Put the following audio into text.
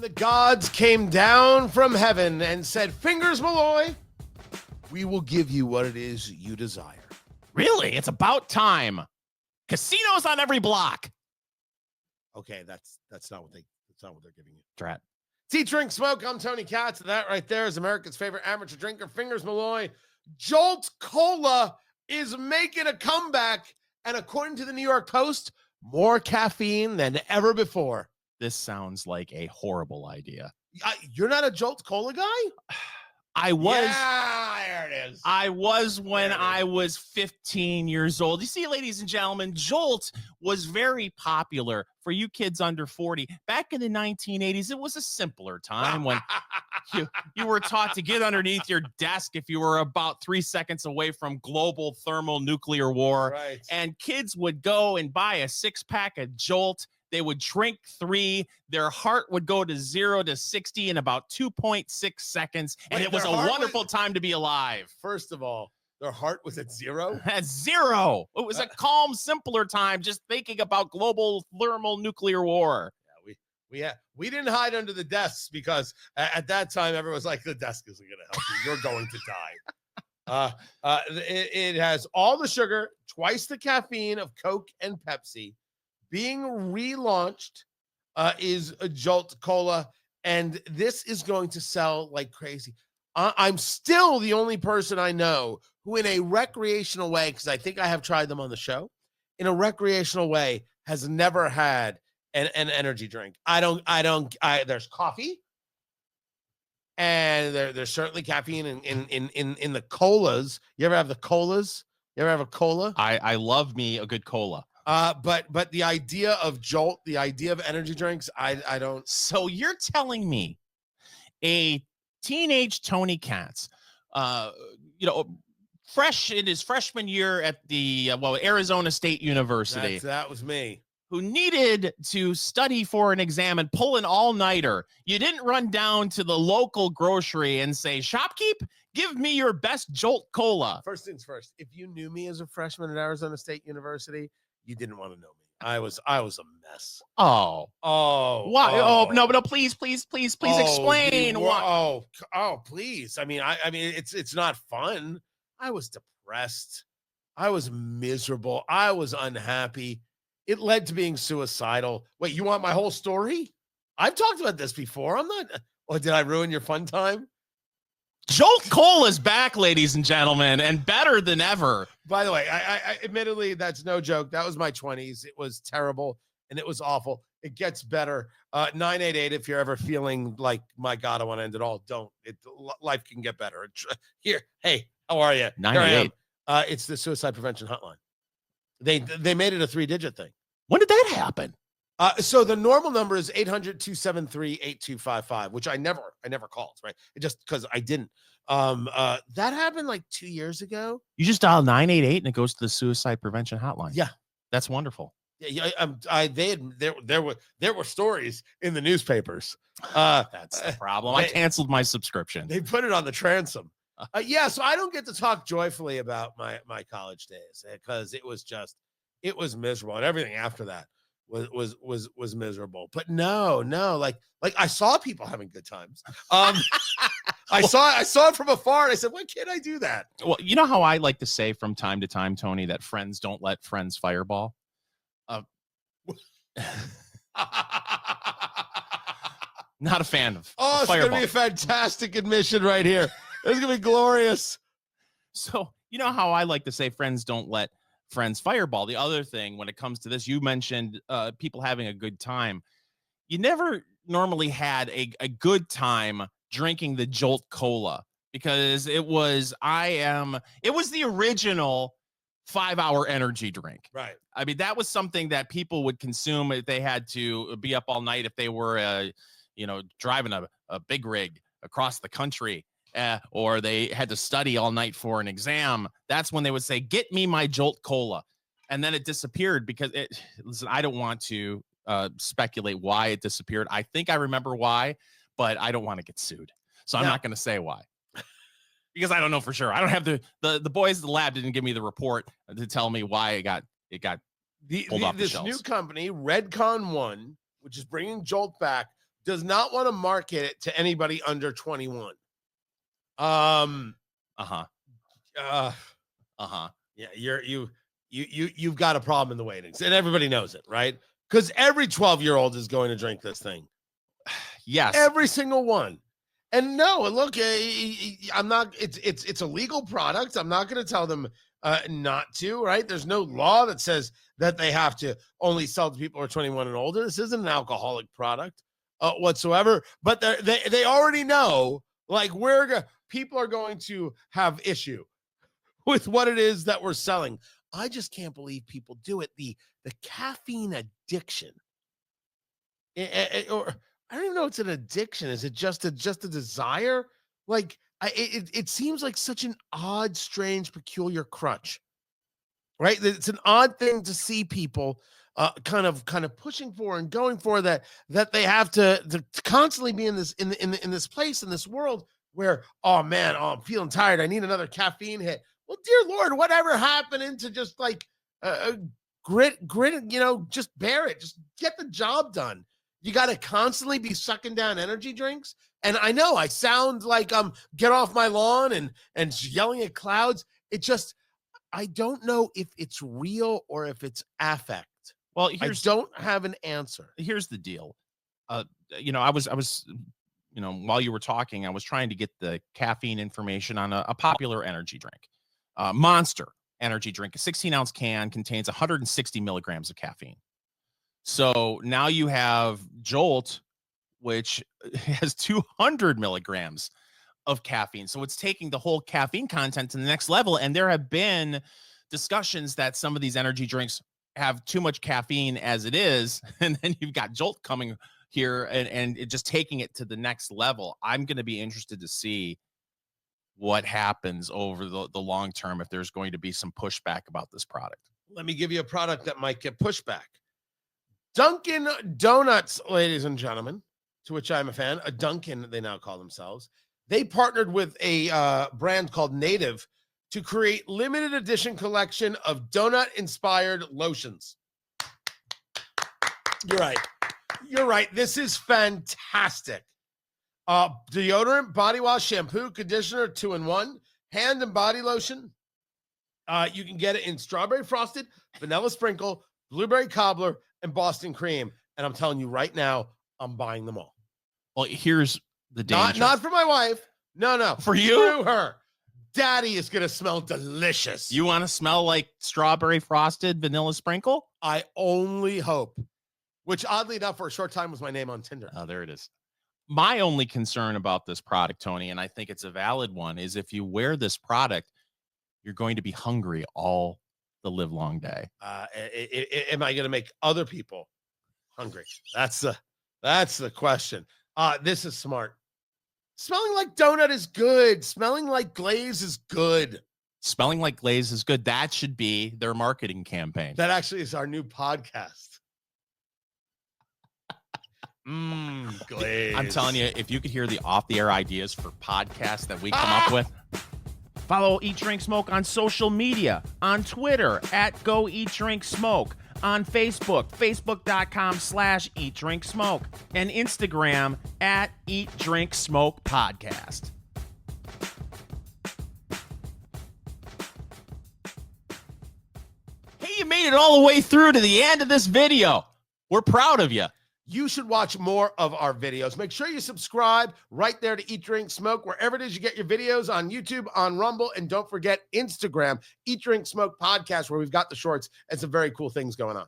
The gods came down from heaven and said, Fingers Malloy, we will give you what it is you desire. Really? It's about time. Casinos on every block. Okay, that's not what they're giving you. Drat. Tea, drink, smoke. I'm Tony Katz. That right there is America's favorite amateur drinker, Fingers Malloy. Jolt Cola is making a comeback, and according to the New York Post, more caffeine than ever before. This sounds like a horrible idea. You're not a Jolt Cola guy? I was. Yeah, there it is. I was when I was 15 years old. You see, ladies and gentlemen, Jolt was very popular for you kids under 40. Back in the 1980s, it was a simpler time when you were taught to get underneath your desk if you were about 3 seconds away from global thermonuclear war. Right. And kids would go and buy a 6-pack of Jolt. They would drink 3. Their heart would go to 0 to 60 in about 2.6 seconds. And it was a wonderful time to be alive. First of all, their heart was at 0? At 0. It was a calm, simpler time just thinking about global thermonuclear war. Yeah, we didn't hide under the desks because at that time, everyone was like, the desk isn't going to help you. You're going to die. It has all the sugar, twice the caffeine of Coke and Pepsi. Being relaunched is a Jolt Cola, and this is going to sell like crazy. I'm still the only person I know who, in a recreational way, because I think I have tried them on the show, in a recreational way, has never had an energy drink. There's coffee, and there's certainly caffeine in the colas. You ever have the colas? You ever have a cola? I love me a good cola. But the idea of Jolt, the idea of energy drinks, I don't. So you're telling me a teenage Tony Katz, fresh in his freshman year at the Arizona State University. That was me. Who needed to study for an exam and pull an all-nighter. You didn't run down to the local grocery and say, Shopkeep, give me your best Jolt Cola. First things first, if you knew me as a freshman at Arizona State University, you didn't want to know me. I was a mess. Oh. Why? Oh, no, please explain why. Please. I mean, it's not fun. I was depressed. I was miserable. I was unhappy. It led to being suicidal. Wait, you want my whole story? I've talked about this before. I'm not. Oh, did I ruin your fun time? Jolt Cola's back, ladies and gentlemen, and better than ever. By the way, I admittedly, that's no joke. That was my 20s. It was terrible, and it was awful. It gets better. 988, if you're ever feeling like, my God, I want to end it all, don't. Life can get better. Here, hey, how are you? 988. It's the suicide prevention hotline. They made it a 3-digit thing. When did that happen? So the normal number is 800-273-8255, which I never called, right? It just because I didn't. That happened like 2 years ago. You just dial 988 and it goes to the suicide prevention hotline. Yeah, that's wonderful. Yeah, there were stories in the newspapers. That's the problem. I canceled my subscription. They put it on the transom. So I don't get to talk joyfully about my college days because it was miserable, and everything after that was miserable. But no, like I saw people having good times. I saw it from afar, and I said, "Why can't I do that?" Well, you know how I like to say from time to time, Tony, that friends don't let friends fireball. Not a fan of. Oh, it's gonna be a fantastic admission right here. It's gonna be glorious. So you know how I like to say friends don't let friends fireball. The other thing when it comes to this, you mentioned people having a good time. You never normally had a good time drinking the Jolt Cola because it was the original 5-hour energy drink. Right. I mean, that was something that people would consume if they had to be up all night, if they were driving a big rig across the country. Or they had to study all night for an exam. That's when they would say, get me my Jolt Cola. And then it disappeared because listen, I don't want to speculate why it disappeared. I think I remember why, but I don't want to get sued. So I'm not going to say why because I don't know for sure. I don't have the boys at the lab didn't give me the report to tell me why it got pulled off the this shelves. New company, Redcon 1, which is bringing Jolt back, does not want to market it to anybody under 21. Uh-huh. Yeah, you've got a problem in the weightings, and everybody knows it, right? Because every 12-year-old is going to drink this thing. Yes. Every single one. And no, look, I'm not, it's a legal product. I'm not going to tell them not to, right? There's no law that says that they have to only sell to people who are 21 and older. This isn't an alcoholic product whatsoever, but they already know, like, people are going to have issue with what it is that we're selling. I just can't believe people do it. The caffeine addiction, or I don't even know it's an addiction. Is it just a desire? Like, it seems like such an odd, strange, peculiar crutch, right? It's an odd thing to see people kind of pushing for and going for, that they have to constantly be in this place, in this world where, oh man, I'm feeling tired, I need another caffeine hit. Well, dear Lord, whatever happened into just like grit, just bear it, just get the job done. You got to constantly be sucking down energy drinks. And I know I sound like get off my lawn and yelling at clouds. I don't know if it's real or if it's affect. Well, I don't have an answer. Here's the deal. I was while you were talking, I was trying to get the caffeine information on a popular energy drink. Monster energy drink, a 16-ounce can contains 160 milligrams of caffeine. So now you have Jolt, which has 200 milligrams of caffeine. So it's taking the whole caffeine content to the next level. And there have been discussions that some of these energy drinks have too much caffeine as it is. And then you've got Jolt coming here and it just taking it to the next level. I'm going to be interested to see what happens over the long term, if there's going to be some pushback about this product. Let me give you a product that might get pushback. Dunkin Donuts, ladies and gentlemen, to which I'm a fan, a Dunkin, they now call themselves. They partnered with a brand called Native to create limited edition collection of donut-inspired lotions. You're right. This is fantastic. Deodorant, body wash, shampoo, conditioner, 2-in-1, hand and body lotion. You can get it in strawberry frosted, vanilla sprinkle, blueberry cobbler, and Boston cream. And I'm telling you right now, I'm buying them all. Well, here's the danger. Not for my wife. No. For you? Screw her. Daddy is going to smell delicious. You want to smell like strawberry frosted vanilla sprinkle? I only hope. Which, oddly enough, for a short time was my name on Tinder. Oh, there it is. My only concern about this product, Tony, and I think it's a valid one, is if you wear this product, you're going to be hungry all the live long day. Am I going to make other people hungry? That's the question. This is smart. Smelling like donut is good. Smelling like glaze is good. Smelling like glaze is good. That should be their marketing campaign. That actually is our new podcast. Glaze. I'm telling you, if you could hear the off-the-air ideas for podcasts that we come up with, follow Eat Drink Smoke on social media, on Twitter at Go Eat Drink Smoke, on Facebook, facebook.com/Eat Drink Smoke, and Instagram at Eat Drink Smoke Podcast. Hey, you made it all the way through to the end of this video. We're proud of you. You should watch more of our videos. Make sure you subscribe right there to Eat, Drink, Smoke, wherever it is you get your videos, on YouTube, on Rumble, and don't forget Instagram, Eat, Drink, Smoke Podcast, where we've got the shorts and some very cool things going on.